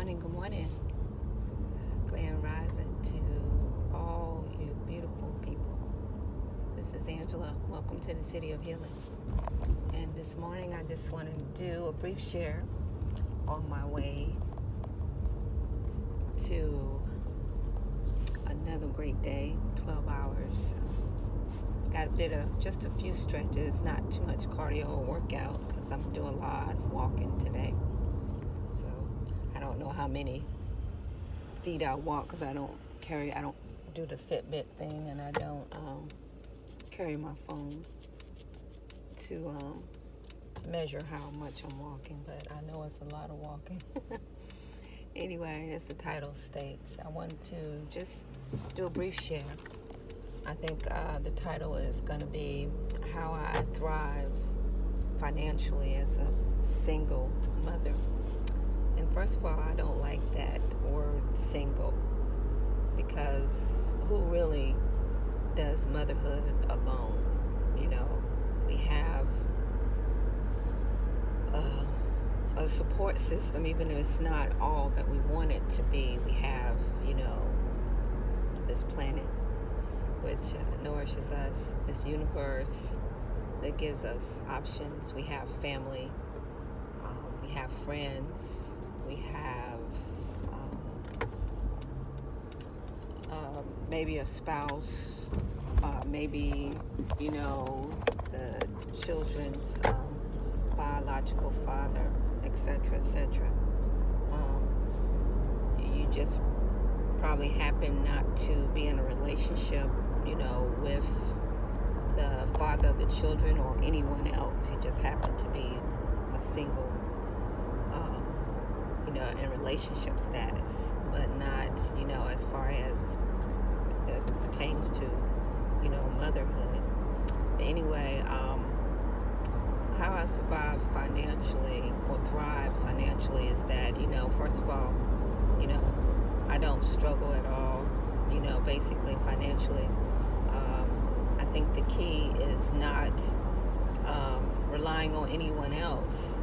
Good morning. Grand rising to all you beautiful people. This is Angela. Welcome to the City of Healing. And this morning I just want to do a brief share on my way to another great day, 12 hours. Did just a few stretches, not too much cardio or workout because I'm doing a lot of walking today. So I don't know how many feet I walk because I don't do the Fitbit thing, and I don't carry my phone to measure how much I'm walking, but I know it's a lot of walking. Anyway, as the title states, I wanted to just do a brief share. I think the title is going to be How I Thrive Financially as a Single Mother. And first of all, I don't like that word single, because who really does motherhood alone? You know, we have a support system, even if it's not all that we want it to be. We have, this planet which nourishes us, this universe that gives us options. We have family, we have friends, we have maybe a spouse, maybe, the children's biological father, etc., etc. You just probably happen not to be in a relationship, with the father of the children or anyone else. You just happen to be a single, in relationship status, but not, as far as pertains to, motherhood. But anyway, how I survive financially or thrive financially is that, first of all, I don't struggle at all, basically financially. I think the key is not relying on anyone else,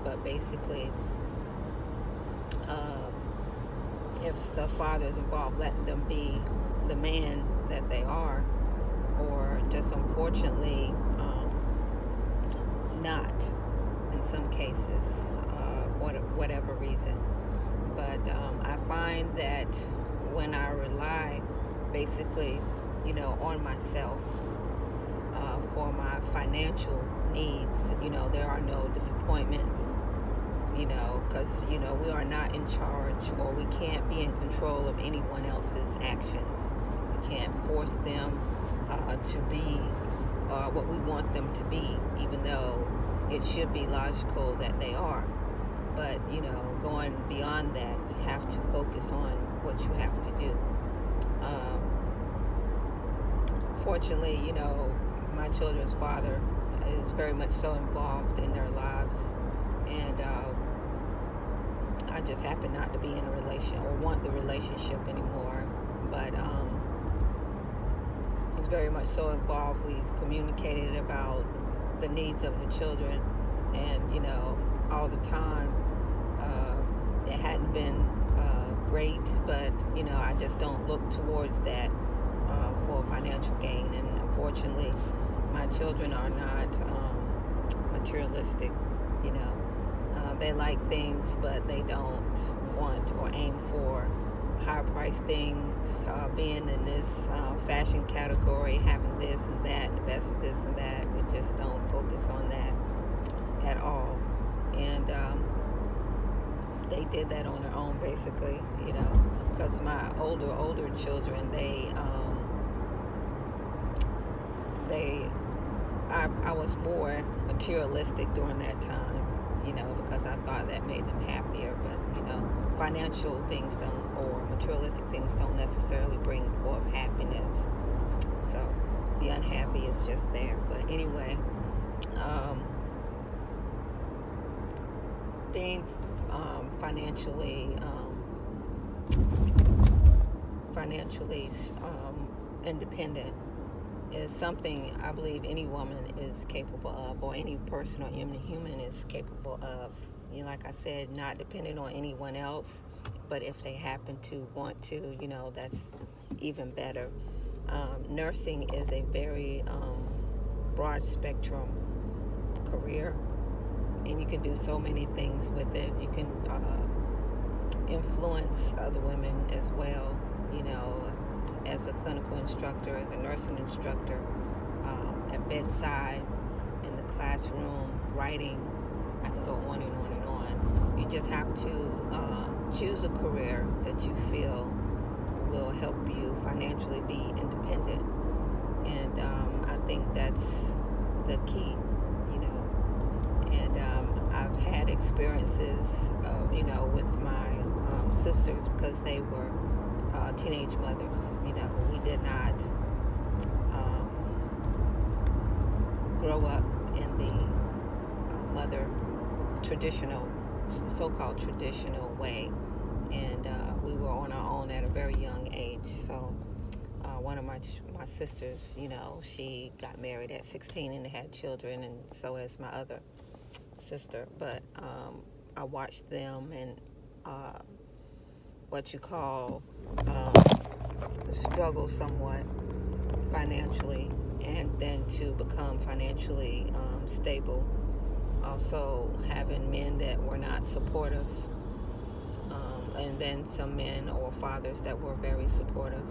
but basically if the father is involved, letting them be the man that they are, or just unfortunately not in some cases, for whatever reason. But I find that when I rely basically, on myself for my financial needs, there are no disappointments, because, we are not in charge, or we can't be in control of anyone else's actions. We can't force them to be what we want them to be, even though it should be logical that they are. But, going beyond that, you have to focus on what you have to do. Fortunately, my children's father is very much so involved in their lives, and I just happen not to be in a relation or want the relationship anymore. But he's very much so involved. We've communicated about the needs of the children, and all the time. It hadn't been great, but I just don't look towards that for financial gain. And unfortunately, my children are not materialistic. They like things, but they don't want or aim for high price things, being in this fashion category, having this and that, the best of this and that. We just don't focus on that at all. And they did that on their own, basically, because my older children, I was more materialistic during that time, because I thought that made them happier. But, financial things or materialistic things don't necessarily bring forth happiness. So the unhappy is just there. But anyway, being financially independent is something I believe any woman is capable of, or any person or human is capable of. like I said, not dependent on anyone else, but if they happen to want to, that's even better. Nursing is a very broad spectrum career, and you can do so many things with it. You can influence other women as well, as a clinical instructor, as a nursing instructor, at bedside, in the classroom, writing. I can go on and on and on. You just have to choose a career that you feel will help you financially be independent. And I think that's the key, And I've had experiences, with my sisters, because they were teenage mothers. We did not grow up in the mother traditional, so-called traditional way, and we were on our own at a very young age. So one of my sisters, she got married at 16 and had children, and so has my other sister. But I watched them and what you call struggle somewhat financially, and then to become financially stable. Also having men that were not supportive, and then some men or fathers that were very supportive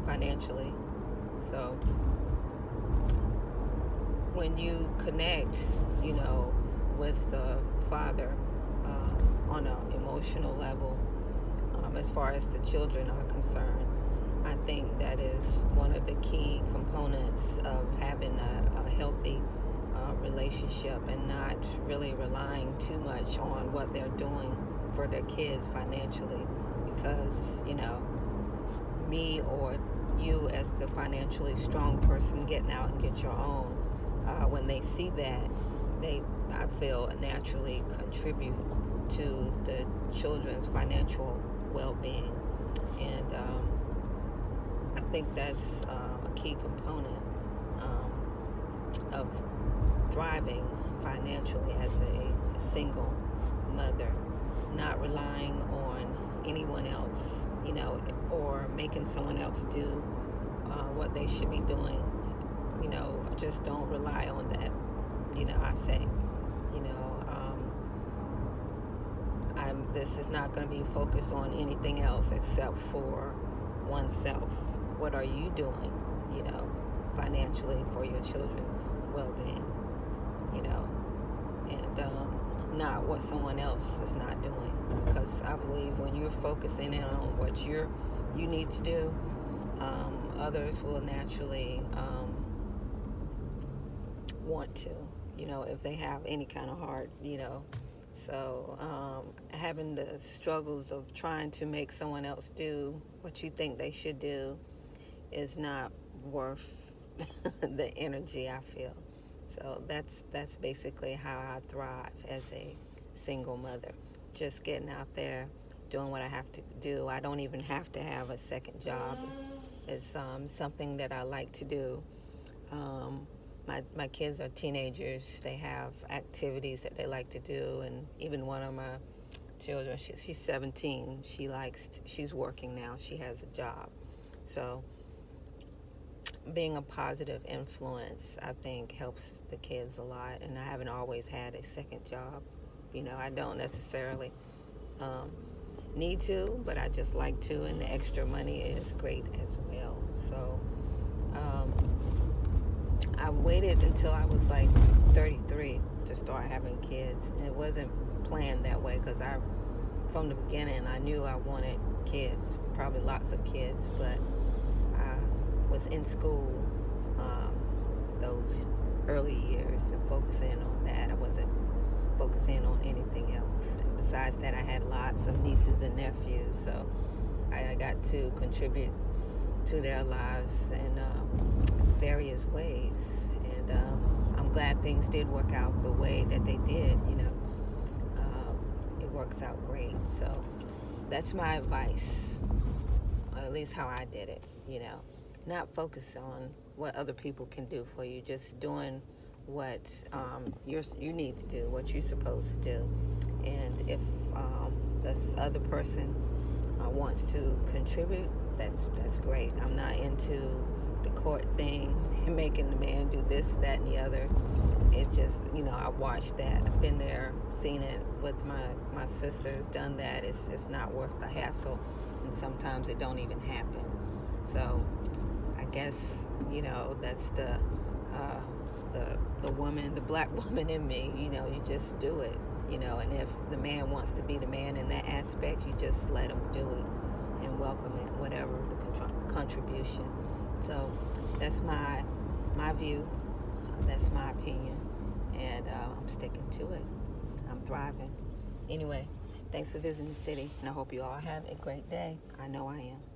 financially. So when you connect, with the father on an emotional level, as far as the children are concerned, I think that is one of the key components of having a healthy relationship, and not really relying too much on what they're doing for their kids financially, because me or you as the financially strong person getting out and get your own, when they see that, I feel naturally contribute to the children's financial well-being. And I think that's a key component of thriving financially as a single mother, not relying on anyone else, or making someone else do what they should be doing. Just don't rely on that. I say, this is not going to be focused on anything else except for oneself. What are you doing, financially for your children's well-being, and not what someone else is not doing. Because I believe when you're focusing in on what you need to do, others will naturally want to, if they have any kind of heart, So having the struggles of trying to make someone else do what you think they should do is not worth the energy, I feel. So that's basically how I thrive as a single mother. Just getting out there, doing what I have to do. I don't even have to have a second job. It's something that I like to do. My kids are teenagers. They have activities that they like to do, and even one of my children, she's 17. She's working now. She has a job. So being a positive influence, I think, helps the kids a lot. And I haven't always had a second job. I don't necessarily need to, but I just like to, and the extra money is great as well. So I waited until I was like 33 to start having kids. It wasn't planned that way, because from the beginning, I knew I wanted kids, probably lots of kids, but I was in school those early years and focusing on that. I wasn't focusing on anything else. And besides that, I had lots of nieces and nephews, so I got to contribute to their lives in various ways. And I'm glad things did work out the way that they did. It works out great. So that's my advice, or at least how I did it. Not focus on what other people can do for you, just doing what you need to do, what you're supposed to do, And if this other person wants to contribute, that's great. I'm not into the court thing and making the man do this, that, and the other. It just, I watched that. I've been there, seen it with my sisters, done that. It's not worth the hassle, and sometimes it don't even happen. So I guess, that's the woman, the black woman in me. You just do it. And if the man wants to be the man in that aspect, you just let him do it and welcome it, whatever the contribution. So that's my view. That's my opinion. And I'm sticking to it. I'm thriving. Anyway, thanks for visiting the city, and I hope you all have a great day. I know I am.